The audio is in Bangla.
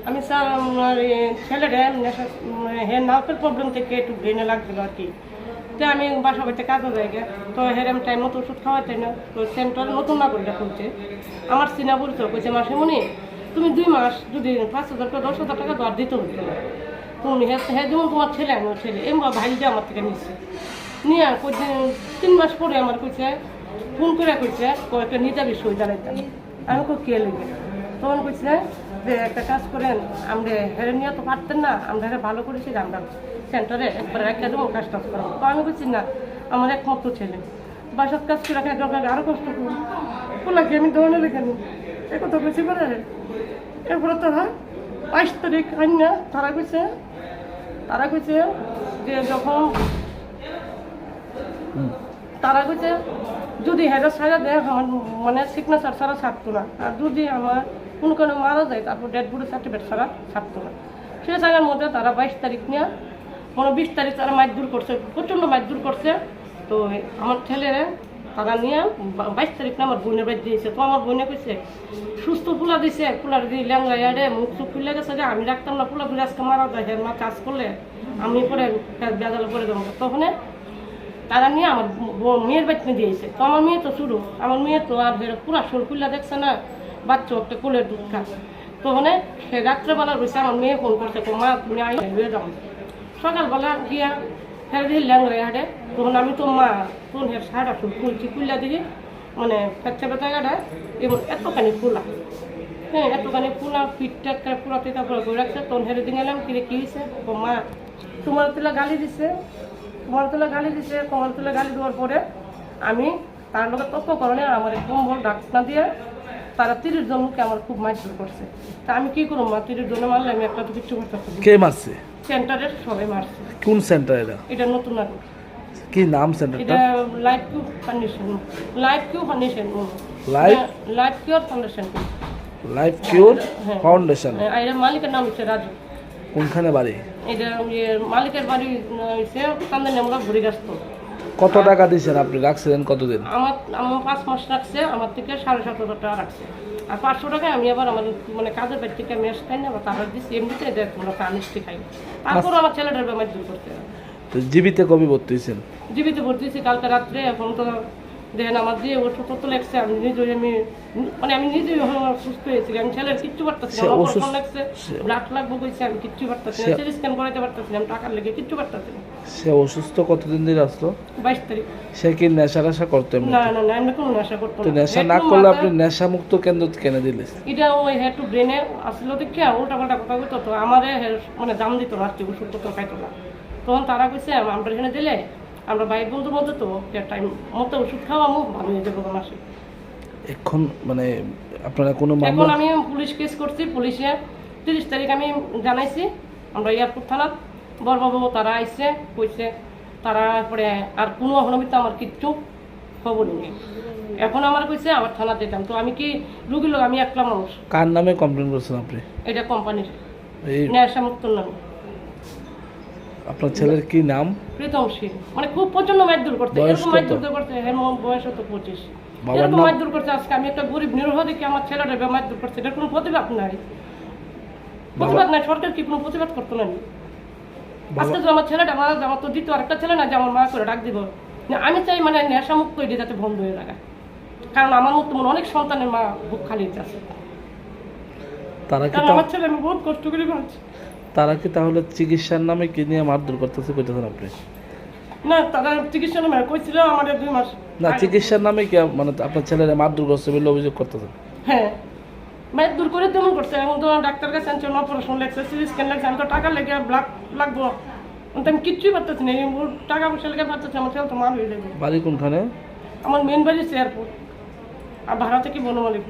আমি স্যার আমার ছেলেরা হের নার্ভের প্রবলেম থেকে একটু ব্রেনে লাগছিল আর কি। তো আমি বাসা বাড়িতে কাজও যাই গে, তো হেরেম টাইম মতো ওষুধ খাওয়াতে না। তো সেন্টারে নতুন নাগরিকটা খুলছে, আমার চিনা বলতো কইছে মাসিমণি তুমি 2 মাস যদি 5,000 টাকা 10,000 টাকা তো আর দিতে হতো না, তুমি হ্যাঁ যেমন তোমার ছেলে আমার ছেলে এমন ভাই যে আমার থেকে নিচ্ছে নিয়ে 3 মাস পরে আমার কইছে ফোন করে কইছে একটা নিজাবি সই দাঁড়াইতাম। আমি কে লেগে তখন কইছে যে একটা কাজ করেন, আমরা হেরে নিয়ে তো পারতেন না, আমরা হেরে ভালো করেছি যে আমরা সেন্টারে একবার একটা দেবো কাজ টাজ করাবো। তো আমি বলছি না, আমার একমাত্র ছেলে বাসার কাজ করে রাখা দরকার, আরও কষ্ট করবো ওলাকে আমি ধরনের রেখে এ কথা বেশি করে। এরপরে তারা 22 তারিখ আইনা তারা কইছে যে যখন তারা কইছে যদি হেডার সাজা দেয় আমার মানে সিগনেচার ছাড়া ছাড়তো না, আর যদি আমার কোনো কারণে মারা যায় তারপর ডেড বডি সার্টিফিকেট ছাড়া ছাড়তো না। সে জায়গার মধ্যে তারা 22 তারিখ নিয়ে 20 তারিখ তারা মারধর করছে, প্রচণ্ড মারধর করছে। তো আমার ছেলেরা তারা নিয়ে 22 তারিখ না আমার বোনের বাড়ি দিয়েছে। তো আমার বোনে কইছে সুস্থ ফুলা দিছে, ফুলার দিয়ে ল্যাংড়া রে মুখ চুখ খুলে গেছে যে আমি রাখতাম না, ফুলা ঘুরে আজকে মারা যায়, মা কাজ করলে আমি পরে বেজালে করে দেবো। তখন তারা নিয়ে আমার মেয়ের বাচ্চা দিয়েছে। তো আমার মেয়ে তো শুরু, আমার মেয়ে তো আর পুরা শোল খুল্লা দেখছে না, বাচ্চা একটা কোলের দুধ খা। তখন সে রাত্রেবেলা রয়েছে, আমার মেয়ে ফোন করছে মা তুমি আই হয়ে যাও। সকালবেলা গিয়া ফেলে দিয়ে ল্যাংড়ে হাটে, তখন আমি তো মা তখন সারা শোল খুলছি, খুললা দিকে মানে ফেচ্ছা বেতাগাটা এবং এতখানি ফুলা, হ্যাঁ এতখানি ফুলা পিঠটা পুরা তেতা পুরা করে রাখছে। তখন হেরে দিয়ে গেলাম কিরে কী হয়েছে, মা তোমার তুলা গালি দিছে, কমল তুলে গালি দেওয়ার পরে আমি তার লোকের তথ্য করণে আমার কম্বল ডাক্তার দিয়ে তারা 30 জনকে আমার খুব মারধর করছে। তা আমি কি করবো, মা 30 জনে মারলে আমি একটা তো কিচ্ছু করতে পারছি। কে মারছে? সেন্টারের সবাই মারছে। কোন সেন্টার এটা নতুন নাটক। কি নাম সেন্টারটা? এটা life cure foundation. Life cure foundation. এর মালিকের নাম হচ্ছে রাজু। কোনখানে বাড়ি? এটা মালিকের বাড়ি হচ্ছে কান্দান আমরা ঘুরে গেছ। কত টাকা দিয়েছেন আপনি? রাখছিলেন কতদিন? আমার 5 মাস রাখছে, আমার থেকে 7,500 টাকা রাখছে। আর 500 টাকায় আমি আবার আমার মানে কাজের বাড়ি থেকে মেস খাই না, বা তারা দিচ্ছি এমনিতে দেখ তোমরা মিষ্টি খাই। তারপর আমার ছেলেটার বেমার দূর করতে হবে। জীবিতে কবি ভর্তি হয়েছেন? জীবিত ভর্তি হয়েছি কালকে রাত্রে। এখন তো দেখেন আমার যে ওষুধ তো লেগছে, আমি নিজেই আমি নিজেই সুস্থ হয়েছি। আমি ছেলের কিচ্ছু পারতেছি না, অপারেশন লাগছে, ব্লাড লাগবো কইছে, আমি কিচ্ছু পারতেছি না, সিটি স্ক্যান করাইতে পারতেছি না, আমি টাকার লেগে কিচ্ছু পারতেছি না। সে অসুস্থ কতদিন ধরে আসলো? 22 তারিখ। সে কি নেশা করতো? না আমি কোনো নেশা করতো না। নেশা না করলে আপনি নেশা মুক্ত কেন্দ্র কেন দিলেন? এটা ওই একটু ব্রেনে আসলো দেখে উল্টা পাল্টা কথা বলতো, তো আমার মানে দাম দিত না, ওষুধ তো খাইতো না। তখন তারা কইছে আমরা এখানে দিলে আমরা ভাই বন্ধুর মধ্যে তো টাইম মতো ওষুধ খাওয়ামো, ভালো হয়ে যাবো মাসে। এখন মানে আপনারা কোনো এখন আমি পুলিশ কেস করছি, পুলিশে 30 তারিখ আমি জানাইছি আমরা এয়ারপোর্ট থানা বরবাবু, তারা আইসে কইছে তারা পরে আর কোনো অহনমিত আমার কিচ্ছু খবর নেই। এখন আমার কইছে আমার থানা দিতাম, তো আমি কি রুগী লোক, আমি একলা মানুষ। কার নামে কমপ্লেন করছেন আপনি? এটা কোম্পানির নেশা মুক্তর নামে। আপনার ছেলের কি নাম? প্রীতম সিং। মানে খুব প্রচন্ড মারধর করতে, এরকম মারধর করতে, বয়স হতো 25। এরকম মারধর করতে। আজকে আমি একটা গরিব নিরহ দেখে আমার ছেলেটা মারধর করছে, এটার কোনো প্রতিবাদ নাই। সরকার কি কোনো প্রতিবাদ করতো না? আজকে যে আমার ছেলেটা মারা যায়, আমার তো দ্বিতীয় আরেকটা ছেলে না যে আমার মা করে ডাক দিব। আমি চাই মানে নেশা মুক্ত এটা যাতে বন্ধ হয়ে যায়, কারণ আমার মতো অনেক সন্তানের মা বুক খালি আছে। আমার ছেলে আমি বহুত কষ্ট করে পাচ্ছি। তারা কি তাহলে চিকিৎসার নামে কি নিয়ে মারধর করতেছে কইতেছেন আপনি? না, তারা চিকিৎসার নামে কইছিল আমাদের 2 মাস। না, চিকিৎসার নামে কি মানে আপনার ছেলেরা মারধর করছে বলে অভিযোগ করতেছেন? হ্যাঁ, মারধর করে তেমন করছে। এখন তো ডাক্তার কাছে আনছে, অপারেশন লাগছে, সিটি স্ক্যান লাগছে, আমি তো টাকা লেগে ব্লাড লাগবো, আমি কিচ্ছুই পারতেছি না। টাকা পয়সা লেগে পারতেছি, আমার ছেলে তো মার হয়ে যাবে। বাড়ি কোনখানে? আমার মেন বাড়ি এয়ারপোর্ট, আর ভাড়া থেকে বনমালিক।